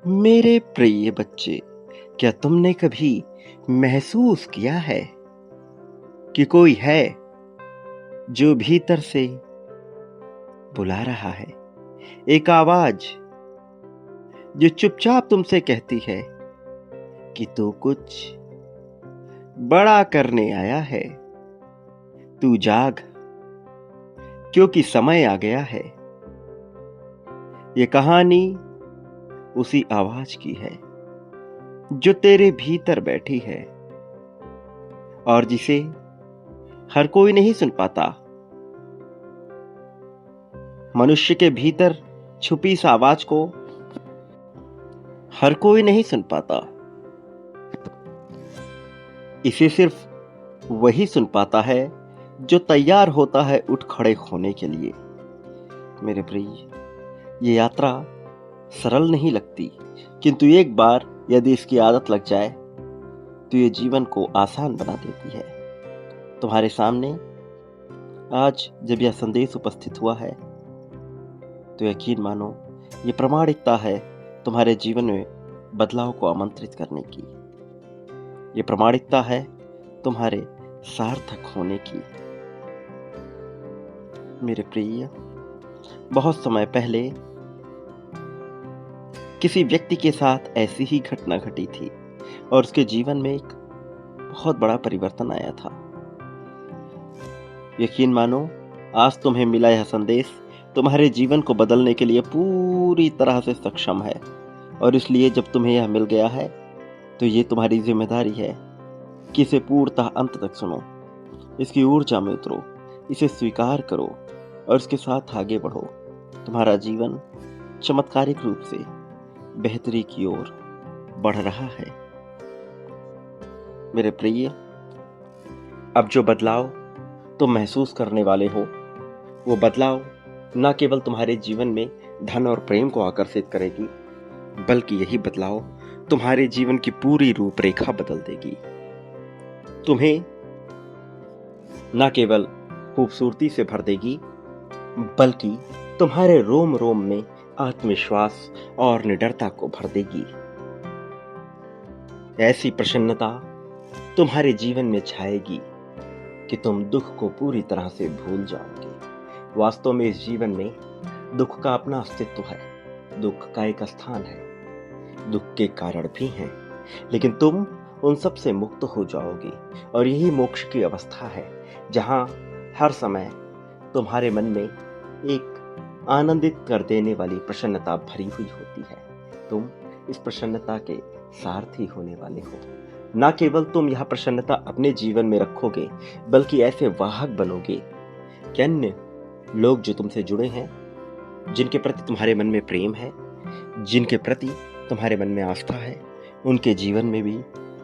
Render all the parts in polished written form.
मेरे प्रिय बच्चे, क्या तुमने कभी महसूस किया है कि कोई है जो भीतर से बुला रहा है? एक आवाज जो चुपचाप तुमसे कहती है कि तू कुछ बड़ा करने आया है। तू जाग, क्योंकि समय आ गया है। ये कहानी उसी आवाज की है जो तेरे भीतर बैठी है और जिसे हर कोई नहीं सुन पाता। मनुष्य के भीतर छुपी इस आवाज को हर कोई नहीं सुन पाता। इसे सिर्फ वही सुन पाता है जो तैयार होता है उठ खड़े होने के लिए। मेरे प्रिय, ये यात्रा सरल नहीं लगती, किंतु एक बार यदि इसकी आदत लग जाए तो ये जीवन को आसान बना देती है। तुम्हारे सामने आज जब यह संदेश उपस्थित हुआ है तो यकीन मानो ये प्रामाणिकता है तुम्हारे जीवन में बदलाव को आमंत्रित करने की। ये प्रामाणिकता है तुम्हारे सार्थक होने की। मेरे प्रिय, बहुत समय पहले किसी व्यक्ति के साथ ऐसी ही घटना घटी थी और उसके जीवन में एक बहुत बड़ा परिवर्तन आया था। यकीन मानो आज तुम्हें मिला यह संदेश तुम्हारे जीवन को बदलने के लिए पूरी तरह से सक्षम है, और इसलिए जब तुम्हें यह मिल गया है तो ये तुम्हारी जिम्मेदारी है कि इसे पूर्णतः अंत तक सुनो, इसकी ऊर्जा में उतरो, इसे स्वीकार करो और इसके साथ आगे बढ़ो। तुम्हारा जीवन चमत्कारिक रूप से बेहतरी की ओर बढ़ रहा है। मेरे प्रिय, अब जो बदलाव तुम महसूस करने वाले हो, वो बदलाव न केवल तुम्हारे जीवन में धन और प्रेम को आकर्षित करेगी, बल्कि यही बदलाव तुम्हारे जीवन की पूरी रूपरेखा बदल देगी। तुम्हें न केवल खूबसूरती से भर देगी, बल्कि तुम्हारे रोम रोम में आत्मविश्वास और निडरता को भर देगी। ऐसी प्रसन्नता तुम्हारे जीवन में छाएगी कि तुम दुख को पूरी तरह से भूल जाओगे। वास्तव में इस जीवन में दुख का अपना अस्तित्व है, दुख का एक स्थान है, दुख के कारण भी हैं, लेकिन तुम उन सब से मुक्त हो जाओगे। और यही मोक्ष की अवस्था है, जहां हर समय तुम्हारे मन में एक आनंदित कर देने वाली प्रसन्नता भरी हुई होती है। तुम इस प्रसन्नता के सारथी होने वाले हो। न केवल तुम यह प्रसन्नता अपने जीवन में रखोगे, बल्कि ऐसे वाहक बनोगे कि अन्य लोग जो तुमसे जुड़े हैं, जिनके प्रति तुम्हारे मन में प्रेम है, जिनके प्रति तुम्हारे मन में आस्था है, उनके जीवन में भी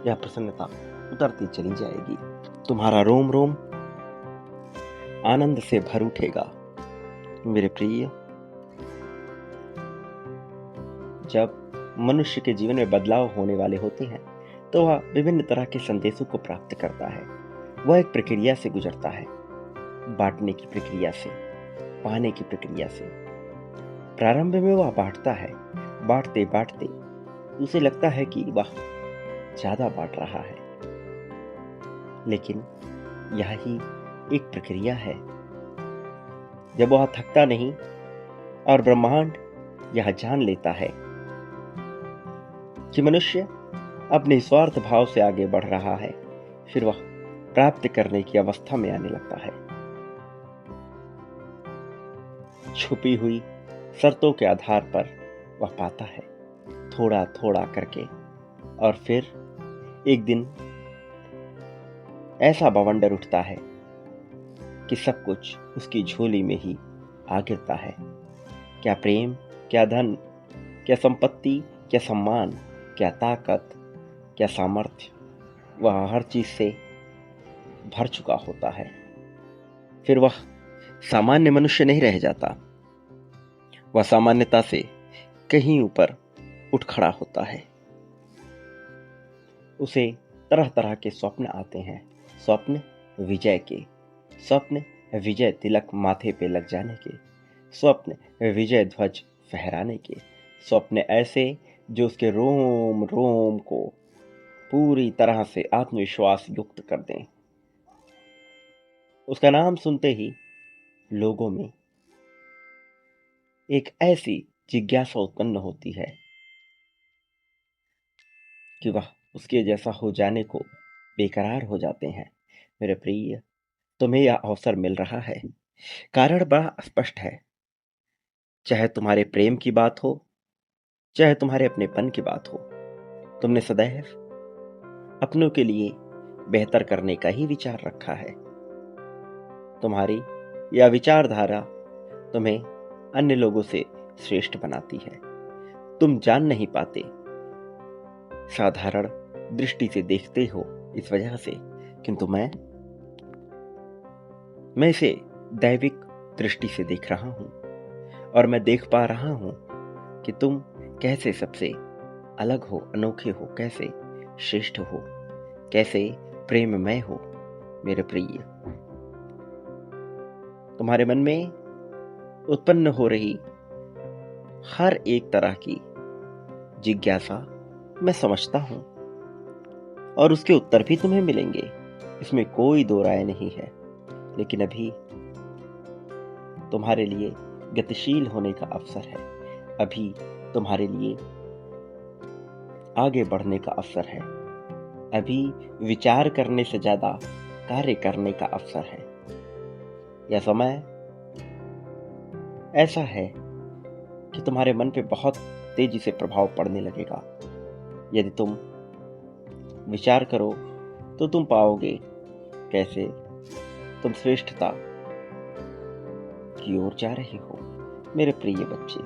यह प्रसन्नता उतरती चली जाएगी। तुम्हारा रोम रोम आनंद से भर उठेगा। मेरे प्रिय, जब मनुष्य के जीवन में बदलाव होने वाले होते हैं तो वह विभिन्न तरह के संदेशों को प्राप्त करता है। वह एक प्रक्रिया से गुजरता है, बांटने की प्रक्रिया से, पाने की प्रक्रिया से। प्रारंभ में वह बांटता है, बांटते बांटते उसे लगता है कि वह ज्यादा बांट रहा है, लेकिन यह ही एक प्रक्रिया है। जब वह थकता नहीं और ब्रह्मांड यह जान लेता है कि मनुष्य अपने स्वार्थ भाव से आगे बढ़ रहा है, फिर वह प्राप्त करने की अवस्था में आने लगता है। छुपी हुई शर्तों के आधार पर वह पाता है, थोड़ा थोड़ा करके, और फिर एक दिन ऐसा बवंडर उठता है कि सब कुछ उसकी झोली में ही आ गिरता है। क्या प्रेम, क्या धन, क्या संपत्ति, क्या सम्मान, क्या ताकत, क्या सामर्थ्य, वह हर चीज से भर चुका होता है। फिर वह सामान्य मनुष्य नहीं रह जाता, वह सामान्यता से कहीं ऊपर उठ खड़ा होता है। उसे तरह तरह के स्वप्न आते हैं, स्वप्न विजय के, स्वप्न विजय तिलक माथे पे लग जाने के, स्वप्न विजय ध्वज फहराने के, स्वप्न ऐसे जो उसके रोम रोम को पूरी तरह से आत्मविश्वास युक्त कर दें। उसका नाम सुनते ही लोगों में एक ऐसी जिज्ञासा उत्पन्न होती है कि वह उसके जैसा हो जाने को बेकरार हो जाते हैं। मेरे प्रिय, तुम्हें यह अवसर मिल रहा है। कारण बड़ा स्पष्ट है। चाहे तुम्हारे प्रेम की बात हो, चाहे तुम्हारे अपनेपन की बात हो, तुमने सदैव अपनों के लिए बेहतर करने का ही विचार रखा है। तुम्हारी यह विचारधारा तुम्हें अन्य लोगों से श्रेष्ठ बनाती है। तुम जान नहीं पाते, साधारण दृष्टि से देखते हो इस वजह से, किंतु मैं इसे दैविक दृष्टि से देख रहा हूं और मैं देख पा रहा हूं कि तुम कैसे सबसे अलग हो, अनोखे हो, कैसे श्रेष्ठ हो, कैसे प्रेममय हो। मेरे प्रिय, तुम्हारे मन में उत्पन्न हो रही हर एक तरह की जिज्ञासा मैं समझता हूं और उसके उत्तर भी तुम्हें मिलेंगे, इसमें कोई दो राय नहीं है। लेकिन अभी तुम्हारे लिए गतिशील होने का अवसर है। अभी तुम्हारे लिए आगे बढ़ने का अवसर है। अभी विचार करने से ज्यादा कार्य करने का अवसर है। यह समय ऐसा है कि तुम्हारे मन पे बहुत तेजी से प्रभाव पड़ने लगेगा। यदि तुम विचार करो तो तुम पाओगे कैसे तुम श्रेष्ठता की ओर जा रहे हो। मेरे प्रिय बच्चे,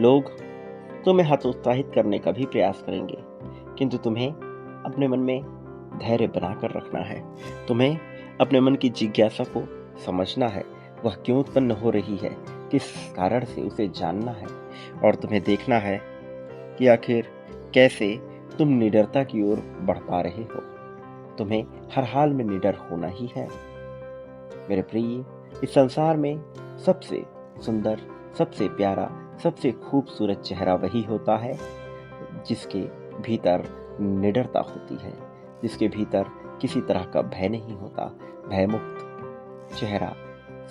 लोग तुम्हें हतोत्साहित करने का भी प्रयास करेंगे, किंतु तुम्हें अपने मन में धैर्य बनाकर रखना है। तुम्हें अपने मन की जिज्ञासा को समझना है, वह क्यों उत्पन्न हो रही है, किस कारण से उसे जानना है, और तुम्हें देखना है कि आखिर कैसे तुम निडरता की ओर बढ़ पा रहे हो। तुम्हें हर हाल में निडर होना ही है। मेरे प्रिय, इस संसार में सबसे सुंदर, सबसे प्यारा, सबसे खूबसूरत चेहरा वही होता है जिसके भीतर निडरता होती है, जिसके भीतर किसी तरह का भय नहीं होता। भयमुक्त चेहरा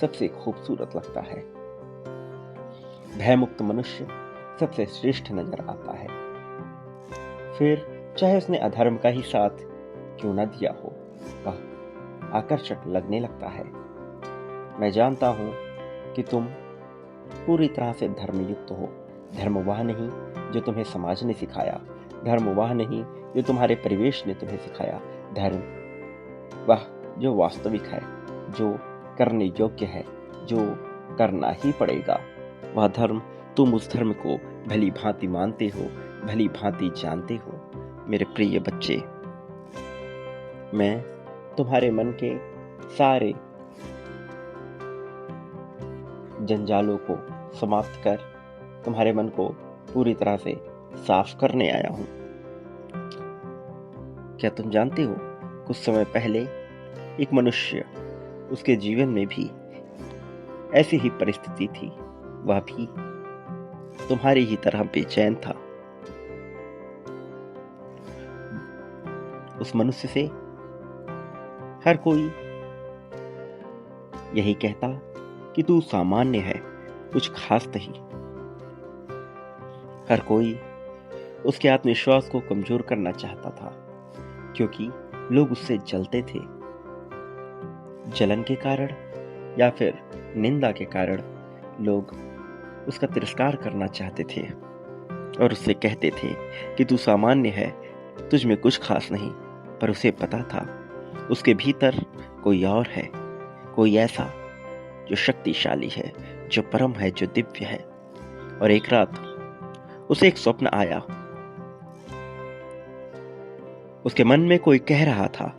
सबसे खूबसूरत लगता है। भयमुक्त मनुष्य सबसे श्रेष्ठ नजर आता है। फिर चाहे उसने अधर्म का ही साथ क्यों न दिया हो, वह आकर्षक लगने लगता है। मैं जानता हूं कि तुम पूरी तरह से धर्मयुक्त हो। धर्म वह नहीं जो तुम्हें समाज ने सिखाया, धर्म वह नहीं जो तुम्हारे परिवेश ने तुम्हें सिखाया। धर्म वह जो वास्तविक है, जो करने योग्य है, जो करना ही पड़ेगा। वह धर्म, तुम उस धर्म को भली भांति मानते हो, भली भांति जानते हो। मेरे प्रिय बच्चे, मैं तुम्हारे मन के सारे जंजालों को समाप्त कर तुम्हारे मन को पूरी तरह से साफ करने आया हूं। क्या तुम जानते हो, कुछ समय पहले एक मनुष्य, उसके जीवन में भी ऐसी ही परिस्थिति थी। वह भी तुम्हारी ही तरह बेचैन था। उस मनुष्य से हर कोई यही कहता कि तू सामान्य है, कुछ खास नहीं। हर कोई उसके आत्मविश्वास को कमजोर करना चाहता था, क्योंकि लोग उससे जलते थे। जलन के कारण या फिर निंदा के कारण लोग उसका तिरस्कार करना चाहते थे और उससे कहते थे कि तू सामान्य है, तुझ में कुछ खास नहीं। पर उसे पता था उसके भीतर कोई और है, कोई ऐसा जो शक्तिशाली है, जो परम है, जो दिव्य है। और एक रात उसे एक स्वप्न आया। उसके मन में कोई कह रहा था,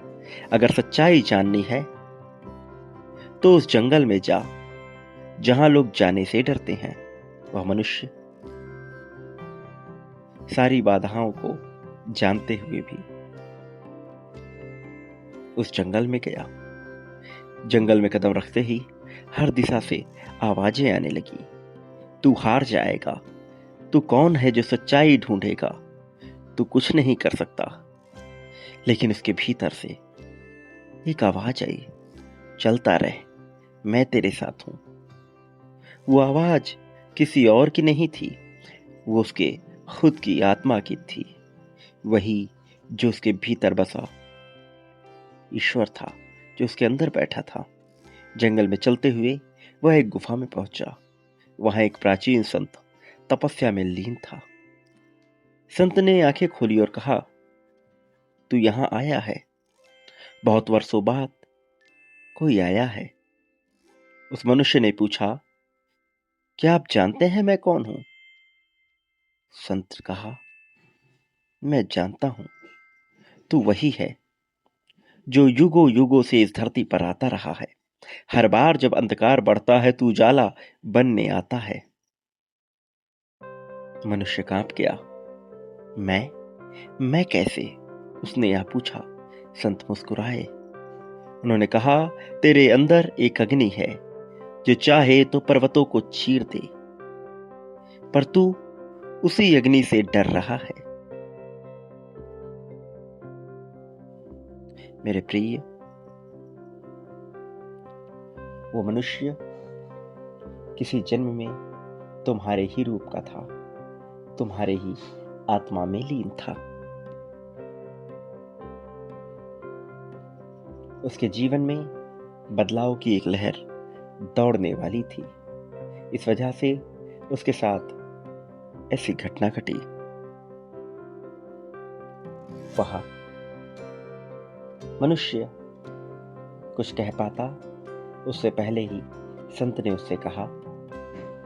अगर सच्चाई जाननी है तो उस जंगल में जा जहां लोग जाने से डरते हैं। वह मनुष्य सारी बाधाओं को जानते हुए भी उस जंगल में गया। जंगल में कदम रखते ही हर दिशा से आवाजें आने लगी। तू हार जाएगा। तू कौन है जो सच्चाई ढूंढेगा? तू कुछ नहीं कर सकता। लेकिन उसके भीतर से एक आवाज आई, चलता रहे, मैं तेरे साथ हूं। वो आवाज किसी और की नहीं थी, वो उसके खुद की आत्मा की थी। वही जो उसके भीतर बसा ईश्वर था, जो उसके अंदर बैठा था। जंगल में चलते हुए वह एक गुफा में पहुंचा। वहां एक प्राचीन संत तपस्या में लीन था। संत ने आंखें खोली और कहा, तू यहां आया है? बहुत वर्षों बाद कोई आया है। उस मनुष्य ने पूछा, क्या आप जानते हैं मैं कौन हूं? संत ने कहा, मैं जानता हूं, तू वही है जो युगों युगों से इस धरती पर आता रहा है। हर बार जब अंधकार बढ़ता है तू उजाला बनने आता है। मनुष्य कांप गया। मैं कैसे? उसने यह पूछा। संत मुस्कुराए। उन्होंने कहा, तेरे अंदर एक अग्नि है जो चाहे तो पर्वतों को चीर दे, पर तू उसी अग्नि से डर रहा है। मेरे प्रिय, वो मनुष्य किसी जन्म में तुम्हारे ही रूप का था, तुम्हारे ही आत्मा में लीन था। उसके जीवन में बदलाव की एक लहर दौड़ने वाली थी। इस वजह से उसके साथ ऐसी घटना घटी। वह मनुष्य कुछ कह पाता उससे पहले ही संत ने उससे कहा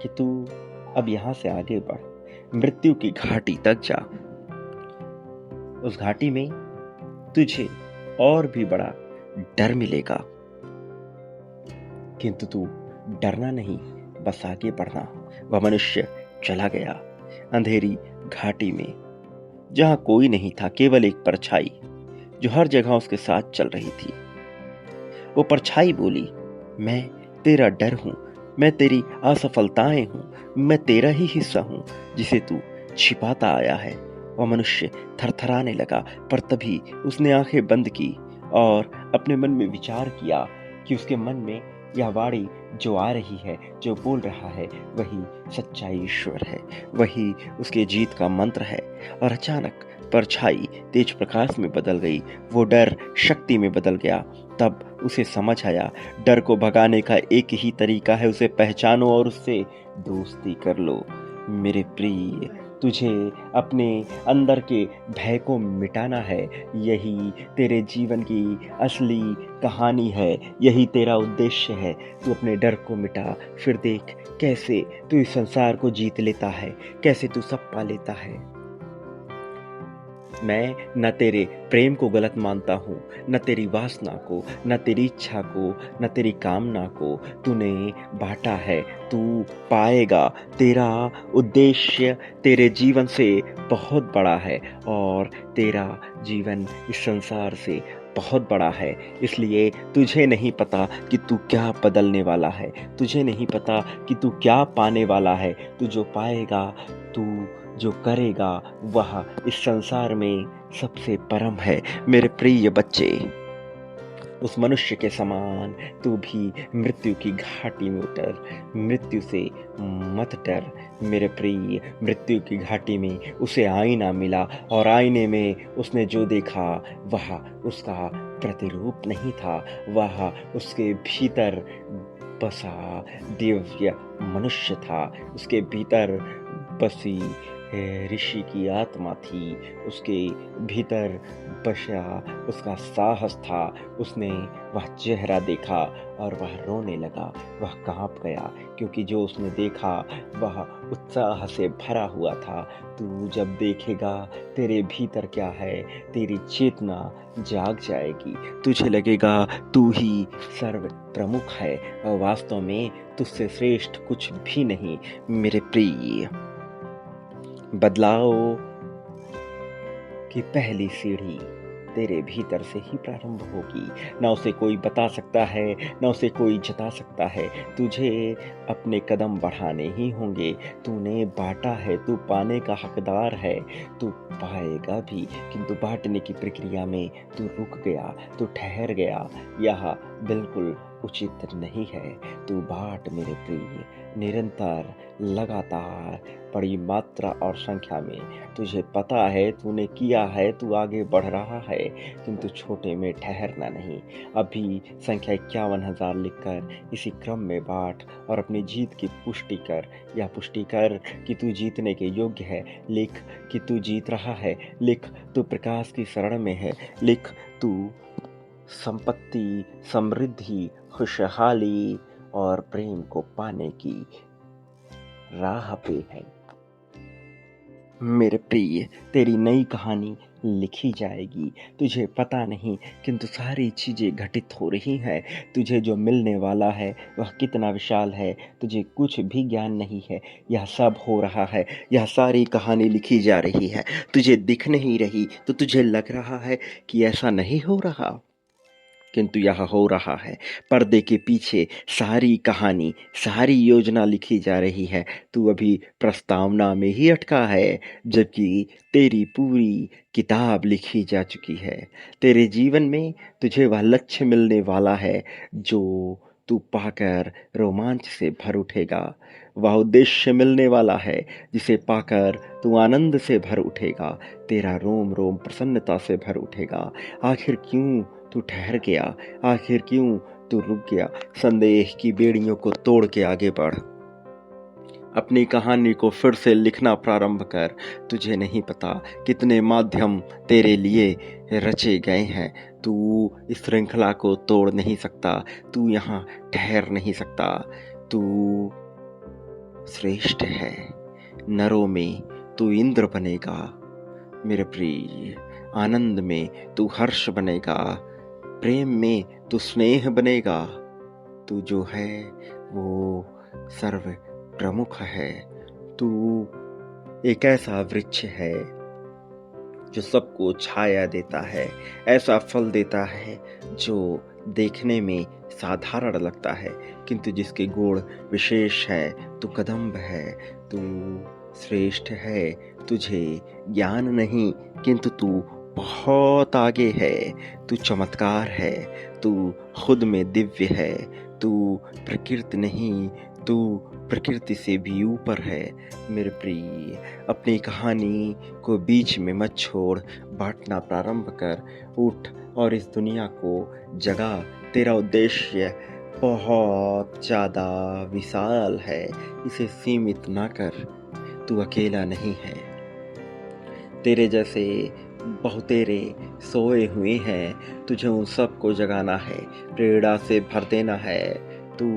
कि तू अब यहां से आगे बढ़, मृत्यु की घाटी तक जा। उस घाटी में तुझे और भी बड़ा डर मिलेगा, किंतु तू डरना नहीं, बस आगे बढ़ना। वह मनुष्य चला गया अंधेरी घाटी में, जहां कोई नहीं था, केवल एक परछाई जो हर जगह उसके साथ चल रही थी। वो परछाई बोली, मैं तेरा डर हूं, मैं तेरी असफलताएं हूं, मैं तेरा ही हिस्सा हूं जिसे तू छिपाता आया है। वह मनुष्य थरथराने लगा, पर तभी उसने आंखें बंद की और अपने मन में विचार किया कि उसके मन में यह वाणी जो आ रही है, जो बोल रहा है, वही सच्चा ईश्वर है, वही उसके जीत का मंत्र है। और अचानक परछाई तेज प्रकाश में बदल गई, वो डर शक्ति में बदल गया। तब उसे समझ आया, डर को भगाने का एक ही तरीका है, उसे पहचानो और उससे दोस्ती कर लो। मेरे प्रिय, तुझे अपने अंदर के भय को मिटाना है। यही तेरे जीवन की असली कहानी है, यही तेरा उद्देश्य है। तू अपने डर को मिटा, फिर देख कैसे तू इस संसार को जीत लेता है, कैसे तू सब पा लेता है। मैं न तेरे प्रेम को गलत मानता हूँ, न तेरी वासना को, न तेरी इच्छा को, न तेरी कामना को। तूने बांटा है, तू पाएगा। तेरा उद्देश्य तेरे जीवन से बहुत बड़ा है और तेरा जीवन इस संसार से बहुत बड़ा है। इसलिए तुझे नहीं पता कि तू क्या बदलने वाला है, तुझे नहीं पता कि तू क्या पाने वाला है। तू जो पाएगा, तू जो करेगा, वह इस संसार में सबसे परम है। मेरे प्रिय बच्चे, उस मनुष्य के समान तू भी मृत्यु की घाटी में उतर, मृत्यु से मत डर। मेरे प्रिय, मृत्यु की घाटी में उसे आईना मिला और आईने में उसने जो देखा वह उसका प्रतिरूप नहीं था, वह उसके भीतर बसा दिव्य मनुष्य था। उसके भीतर बसी ऋषि की आत्मा थी, उसके भीतर बसा उसका साहस था। उसने वह चेहरा देखा और वह रोने लगा, वह कांप गया, क्योंकि जो उसने देखा वह उत्साह से भरा हुआ था। तू जब देखेगा तेरे भीतर क्या है, तेरी चेतना जाग जाएगी, तुझे लगेगा तू ही सर्व प्रमुख है और वास्तव में तुझसे श्रेष्ठ कुछ भी नहीं। मेरे प्रिय, बदलाव की पहली सीढ़ी तेरे भीतर से ही प्रारंभ होगी। ना उसे कोई बता सकता है, ना उसे कोई जता सकता है। तुझे अपने कदम बढ़ाने ही होंगे। तूने बाँटा है, तू पाने का हकदार है। तू पाएगा भी, किंतु बाँटने की प्रक्रिया में तू रुक गया, तू ठहर गया। यह बिल्कुल उचित नहीं है। तू बाँट मेरे प्रिय, निरंतर, लगातार, बड़ी मात्रा और संख्या में। तुझे पता है तूने किया है, तू आगे बढ़ रहा है, किंतु छोटे में ठहरना नहीं। अभी संख्या 51,000 लिखकर इसी क्रम में बाँट और अपनी जीत की पुष्टि कर। यह पुष्टि कर कि तू जीतने के योग्य है। लिख कि तू जीत रहा है। लिख तू प्रकाश की शरण में है। लिख तू संपत्ति, समृद्धि, खुशहाली और प्रेम को पाने की राह पे है। मेरे प्रिय, तेरी नई कहानी लिखी जाएगी। तुझे पता नहीं, किंतु सारी चीज़ें घटित हो रही हैं। तुझे जो मिलने वाला है वह कितना विशाल है, तुझे कुछ भी ज्ञान नहीं है। यह सब हो रहा है, यह सारी कहानी लिखी जा रही है। तुझे दिख नहीं रही तो तुझे लग रहा है कि ऐसा नहीं हो रहा, किंतु यह हो रहा है। पर्दे के पीछे सारी कहानी, सारी योजना लिखी जा रही है। तू अभी प्रस्तावना में ही अटका है, जबकि तेरी पूरी किताब लिखी जा चुकी है। तेरे जीवन में तुझे वह लक्ष्य मिलने वाला है जो तू पाकर रोमांच से भर उठेगा। वह उद्देश्य मिलने वाला है जिसे पाकर तू आनंद से भर उठेगा। तेरा रोम रोम प्रसन्नता से भर उठेगा। आखिर क्यों तू ठहर गया? आखिर क्यों तू रुक गया? संदेह की बेड़ियों को तोड़ के आगे बढ़। अपनी कहानी को फिर से लिखना प्रारंभ कर। तुझे नहीं पता कितने माध्यम तेरे लिए रचे गए हैं। तू इस श्रृंखला को तोड़ नहीं सकता। तू यहाँ ठहर नहीं सकता। तू श्रेष्ठ है। नरों में तू इंद्र बनेगा मेरे प्रिय। आनंद में तू हर्ष बनेगा। प्रेम में तू स्नेह बनेगा। तू जो है वो सर्व प्रमुख है। तू एक ऐसा वृक्ष है जो सबको छाया देता है, ऐसा फल देता है जो देखने में साधारण लगता है, किंतु जिसके गुण विशेष है। तू कदम्ब है, तू श्रेष्ठ है। तुझे ज्ञान नहीं, किंतु तू बहुत आगे है। तू चमत्कार है, तू खुद में दिव्य है। तू प्रकृति नहीं, तू प्रकृति से भी ऊपर है। मेरे प्रिय, अपनी कहानी को बीच में मत छोड़, बांटना प्रारंभ कर। उठ और इस दुनिया को जगा। तेरा उद्देश्य बहुत ज़्यादा विशाल है, इसे सीमित ना कर। तू अकेला नहीं है, तेरे जैसे बहुतेरे सोए हुए हैं। तुझे उन सब को जगाना है, प्रेरणा से भर देना है। तू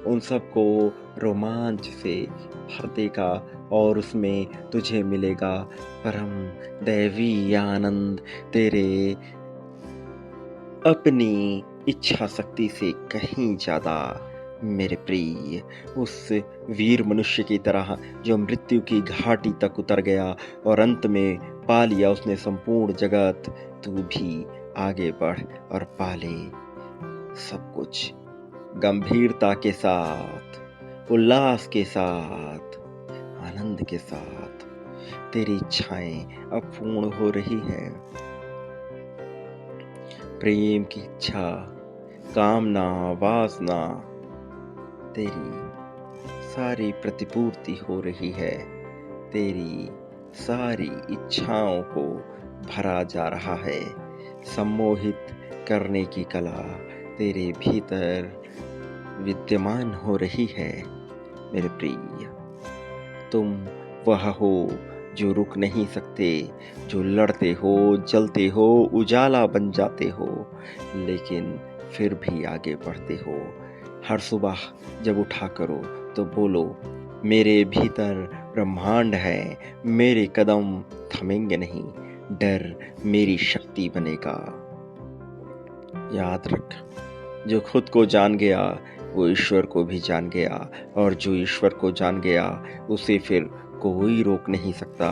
उन सब को रोमांच से भर देगा और उसमें तुझे मिलेगा परम दैवी आनंद। तेरे अपनी इच्छा शक्ति से कहीं ज़्यादा मेरे प्रिय, उस वीर मनुष्य की तरह जो मृत्यु की घाटी तक उतर गया और अंत में पा लिया उसने संपूर्ण जगत। तू भी आगे बढ़ और पाले सब कुछ गंभीरता के साथ, उल्लास के साथ, आनंद के साथ। तेरी इच्छाएं अब पूर्ण हो रही है। प्रेम की इच्छा, कामना, वासना, तेरी सारी प्रतिपूर्ति हो रही है। तेरी सारी इच्छाओं को भरा जा रहा है। सम्मोहित करने की कला तेरे भीतर विद्यमान हो रही है मेरे प्रिय। तुम वह हो जो रुक नहीं सकते, जो लड़ते हो, जलते हो, उजाला बन जाते हो, लेकिन फिर भी आगे बढ़ते हो। हर सुबह जब उठा करो तो बोलो, मेरे भीतर ब्रह्मांड है, मेरे कदम थमेंगे नहीं, डर मेरी शक्ति बनेगा। याद रख, जो खुद को जान गया वो ईश्वर को भी जान गया, और जो ईश्वर को जान गया उसे फिर कोई रोक नहीं सकता।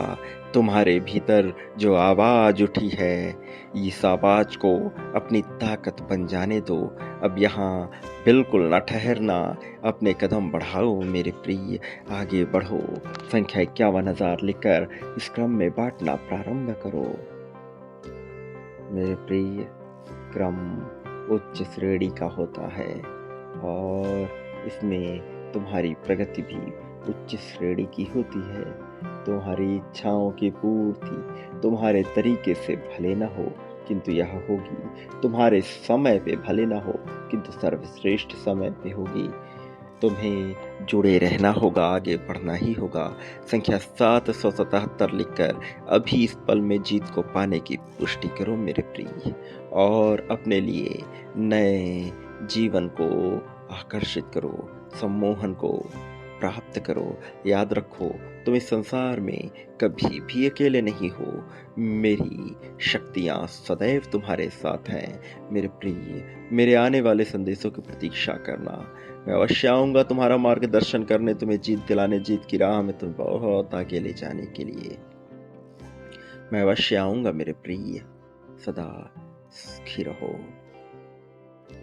तुम्हारे भीतर जो आवाज़ उठी है, इस आवाज़ को अपनी ताकत बन जाने दो। अब यहाँ बिल्कुल ना ठहरना, अपने कदम बढ़ाओ मेरे प्रिय, आगे बढ़ो। संख्या 51,000 लिखकर इस क्रम में बाँटना प्रारंभ करो। मेरे प्रिय, क्रम उच्च श्रेणी का होता है और इसमें तुम्हारी प्रगति भी उच्च श्रेणी की होती है। तुम्हारी इच्छाओं की पूर्ति तुम्हारे तरीके से भले ना हो, किंतु यह होगी। तुम्हारे समय पे भले ना हो, किंतु सर्वश्रेष्ठ समय पे होगी। तुम्हें जुड़े रहना होगा, आगे बढ़ना ही होगा। संख्या 777 लिखकर अभी इस पल में जीत को पाने की पुष्टि करो मेरे प्रिय, और अपने लिए नए जीवन को आकर्षित करो, सम्मोहन को प्राप्त करो। याद रखो, तुम इस संसार में कभी भी अकेले नहीं हो। मेरी शक्तियाँ सदैव तुम्हारे साथ हैं मेरे प्रिय। मेरे आने वाले संदेशों की प्रतीक्षा करना। मैं अवश्य आऊँगा तुम्हारा मार्गदर्शन करने, तुम्हें जीत दिलाने, जीत की राह में तुम्हें बहुत आगे ले जाने के लिए। मैं अवश्य आऊँगा मेरे प्रिय, सदा सुखी रहो,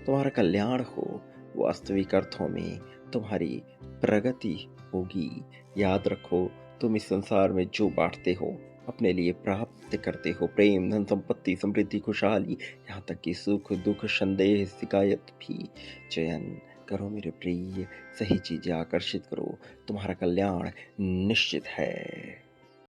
तुम्हारा कल्याण हो, वास्तविक अर्थों में तुम्हारी प्रगति होगी। याद रखो, तुम इस संसार में जो बाँटते हो, अपने लिए प्राप्त करते हो। प्रेम, धन संपत्ति, समृद्धि, खुशहाली, यहाँ तक कि सुख, दुःख, संदेह, शिकायत भी। चयन करो मेरे प्रिय, सही चीज़ें आकर्षित करो, तुम्हारा कल्याण निश्चित है।